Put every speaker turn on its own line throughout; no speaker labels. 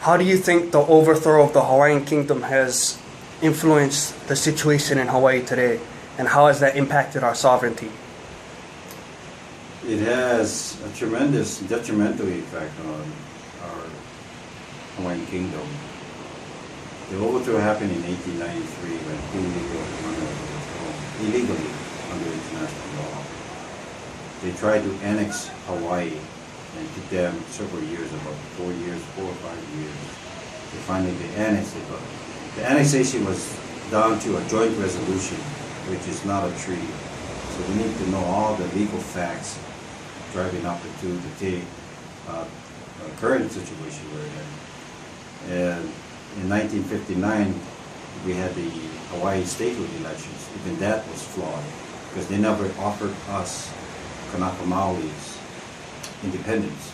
How do you think the overthrow of the Hawaiian Kingdom has influenced the situation in Hawaii today, and how has that impacted our sovereignty?
It has a tremendous detrimental effect on our Hawaiian Kingdom. The overthrow happened in 1893 when illegally under international law. They tried to annex Hawaii, and it took them several years, about 4 or 5 years. Finally they annexed it, but the annexation was down to a joint resolution, which is not a treaty. So we need to know all the legal facts driving up to the current situation we're in. And in 1959, we had the Hawaii statehood elections. Even that was flawed because they never offered us Kanaka Maoli's independence,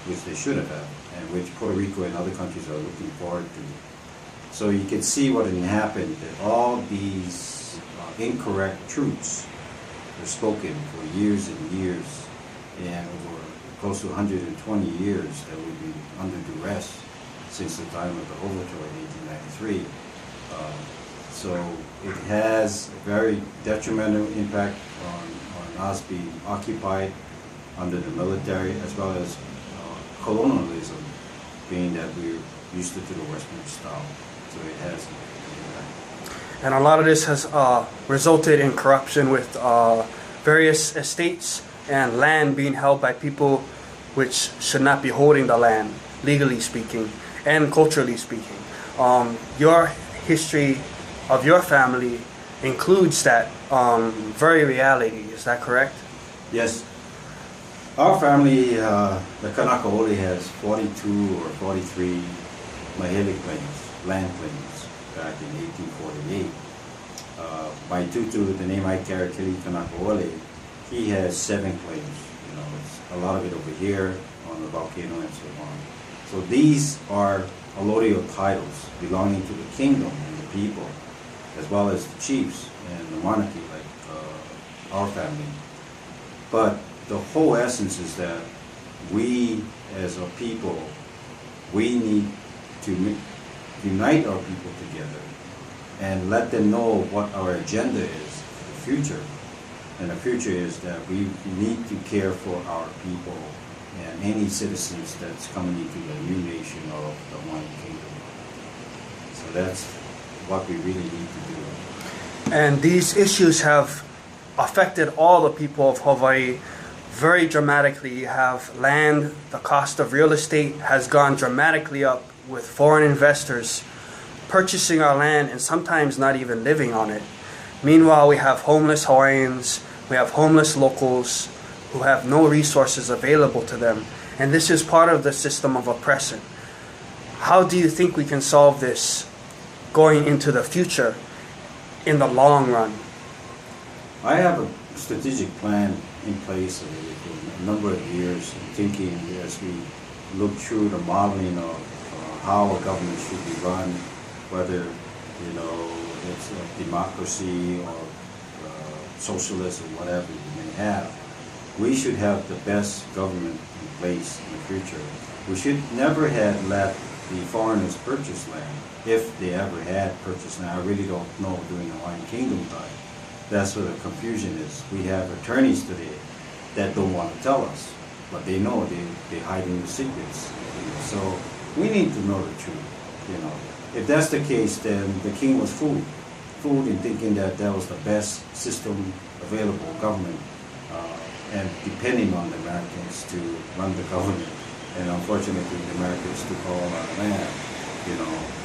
which they should have had, and which Puerto Rico and other countries are looking forward to. So you can see what had happened, that all these incorrect truths were spoken for years and years, and over close to 120 years that we've been under duress since the time of the overthrow in 1893. So it has a very detrimental impact on us being occupied under the military, as well as colonialism, being that we're used to the Western style. So it has an impact.
And a lot of this has resulted in corruption with various estates and land being held by people which should not be holding the land, legally speaking and culturally speaking. Your history of your family includes that very reality, is that correct?
Yes. Our family, the Kanakaole, has 42 or 43 Mahele claims, land claims, back in 1848. My tutu, the name I carry, Kili Kanakaole, he has 7 claims. You know, it's a lot of it over here on the volcano and so on. So these are allodial titles belonging to the kingdom and the people, as well as the chiefs and the monarchy, like our family. But the whole essence is that we, as a people, we need to unite our people together and let them know what our agenda is for the future. And the future is that we need to care for our people and any citizens that's coming into the new nation of the Hawaiian Kingdom. So that's what we really need to do.
And these issues have affected all the people of Hawaii very dramatically. You have land, the cost of real estate has gone dramatically up with foreign investors purchasing our land and sometimes not even living on it. Meanwhile, we have homeless Hawaiians, we have homeless locals who have no resources available to them. And this is part of the system of oppression. How do you think we can solve this going into the future in the long run?
I have a strategic plan in place for a number of years, thinking as we look through the modeling of how a government should be run, whether it's a democracy or socialist or whatever we may have. We should have the best government in place in the future. We should never have let the foreigners purchase land, if they ever had purchased land. I really don't know during the Hawaiian Kingdom time. That's where the confusion is. We have attorneys today that don't want to tell us, but they know they're hiding the secrets. So we need to know the truth. If that's the case, then the king was fooled in thinking that that was the best system available, government, and depending on the Americans to run the government. And unfortunately, the Americans took all our land,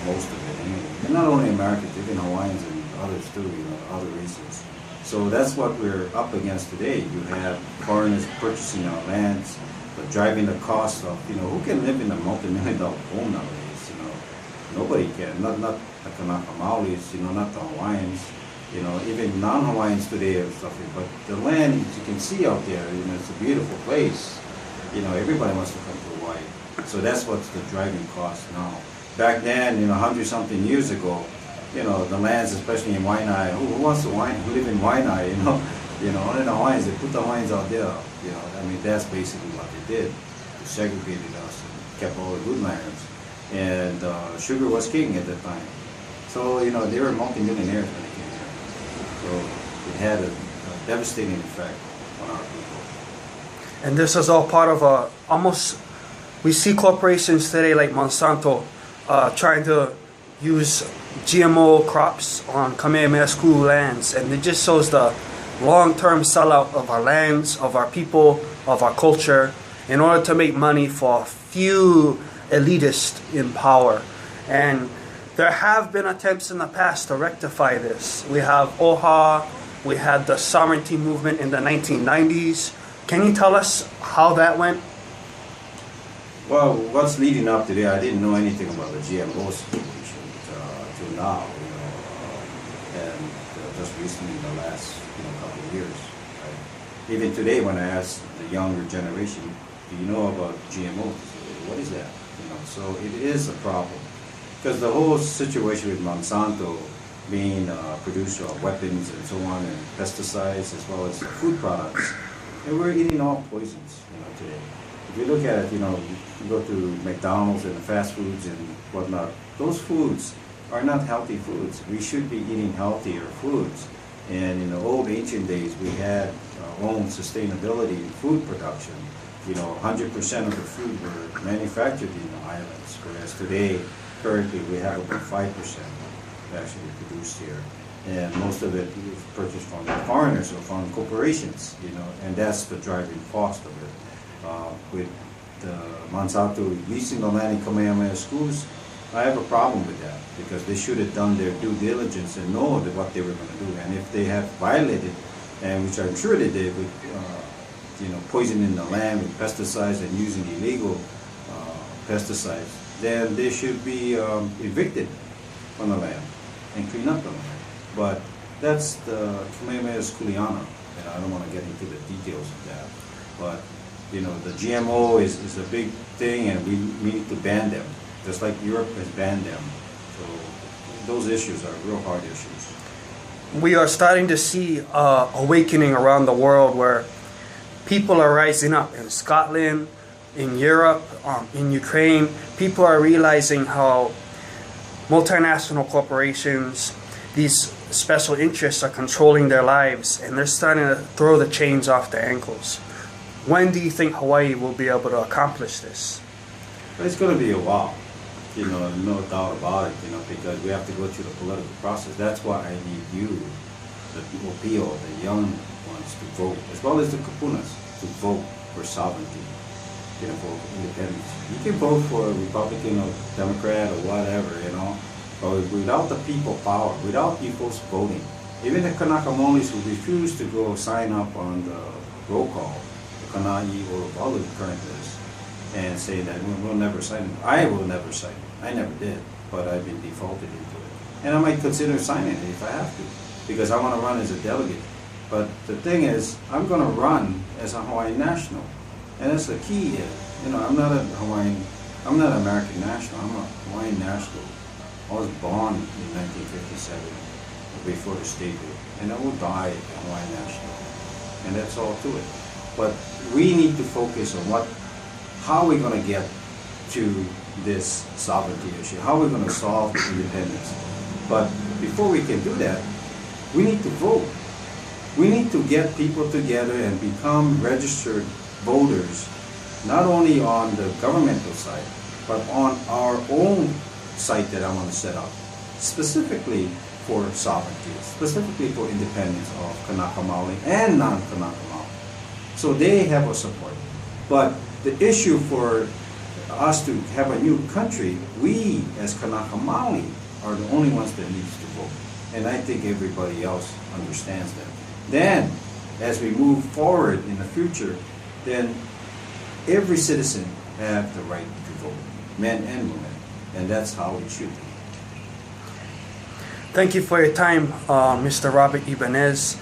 most of it anyway. And not only Americans, even Hawaiians and others too, other races. So that's what we're up against today. You have foreigners purchasing our lands, but driving the cost of, who can live in a multi-million-dollar home nowadays? Nobody can. Not the Kanaka Maoris, not the Hawaiians. Even non-Hawaiians today are suffering. But the land, as you can see out there, it's a beautiful place. Everybody wants to come to Hawaii. So that's what's the driving cost now. Back then, 100-something years ago, the lands, especially in Waianae, who wants to live in Waianae, only the Hawaiians, they put the Hawaiians out there, that's basically what they did. They segregated us and kept all the good lands. and sugar was king at the time. So they were multimillionaires when they came here. So it had a devastating effect on our people.
And this is all part of we see corporations today like Monsanto trying to use GMO crops on Kamehameha School lands, and it just shows the long-term sellout of our lands, of our people, of our culture, in order to make money for a few elitists in power. And there have been attempts in the past to rectify this. We have OHA, we had the sovereignty movement in the 1990s. Can you tell us how that went?
Well, what's leading up to there, I didn't know anything about the GMO situation till now, and just recently in the last couple of years. Right? Even today, when I ask the younger generation, do you know about GMOs? What is that? So it is a problem, because the whole situation with Monsanto being a producer of weapons and so on, and pesticides as well as food products, and we're eating all poisons today. If you look at it, you go to McDonald's and the fast foods and whatnot, those foods are not healthy foods. We should be eating healthier foods. And in the old ancient days, we had our own sustainability in food production. 100% of the food were manufactured in the islands, whereas today, currently, we have about 5% actually produced here. And most of it is purchased from foreigners or from corporations, and that's the driving cost of it. With Monsanto leasing the land in Kamehameha Schools, I have a problem with that, because they should have done their due diligence and know what they were going to do. And if they have violated, and which I'm sure they did, with poisoning the land with pesticides and using illegal pesticides, then they should be evicted from the land and clean up the land. But that's the Kamehameha Schooliana, and I don't want to get into the details of that. But the GMO is a big thing, and we need to ban them, just like Europe has banned them. So those issues are real hard issues.
We are starting to see awakening around the world, where people are rising up in Scotland, in Europe, in Ukraine. People are realizing how multinational corporations, these special interests, are controlling their lives, and they're starting to throw the chains off their ankles. When do you think Hawaii will be able to accomplish this?
It's going to be a while, no doubt about it, because we have to go through the political process. That's why I need you, the Opio, the young ones, to vote, as well as the Kapunas, to vote for sovereignty, for independence. You can vote for a Republican or Democrat or whatever, but without the people power, without people's voting, even the Kanaka Molis who refuse to go sign up on the roll call, Kanai or Walu current list, and say that we'll never sign it. I will never sign it. I never did, but I've been defaulted into it. And I might consider signing it if I have to, because I want to run as a delegate. But the thing is, I'm going to run as a Hawaiian national. And that's the key here. I'm not an American national, I'm a Hawaiian national. I was born in 1957, before the statehood, and I will die a Hawaiian national. And that's all to it. But we need to focus on how we're going to get to this sovereignty issue, how we're going to solve independence. But before we can do that, we need to vote. We need to get people together and become registered voters, not only on the governmental side, but on our own site that I want to set up, specifically for sovereignty, specifically for independence of Kanaka Maoli and non-Kanaka Maoli. So they have our support. But the issue for us to have a new country, we as Kanaka Maoli are the only ones that needs to vote. And I think everybody else understands that. Then, as we move forward in the future, then every citizen have the right to vote, men and women. And that's how it should be.
Thank you for your time, Mr. Robert Ibanez.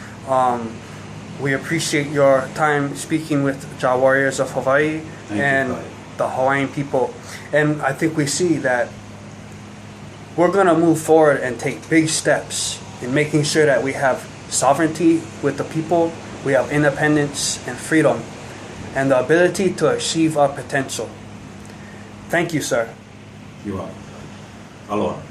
We appreciate your time speaking with Ja Warriors of Hawaii and the Hawaiian people. And I think we see that we're going to move forward and take big steps in making sure that we have sovereignty with the people, we have independence and freedom, and the ability to achieve our potential. Thank you, sir.
You're welcome. Aloha.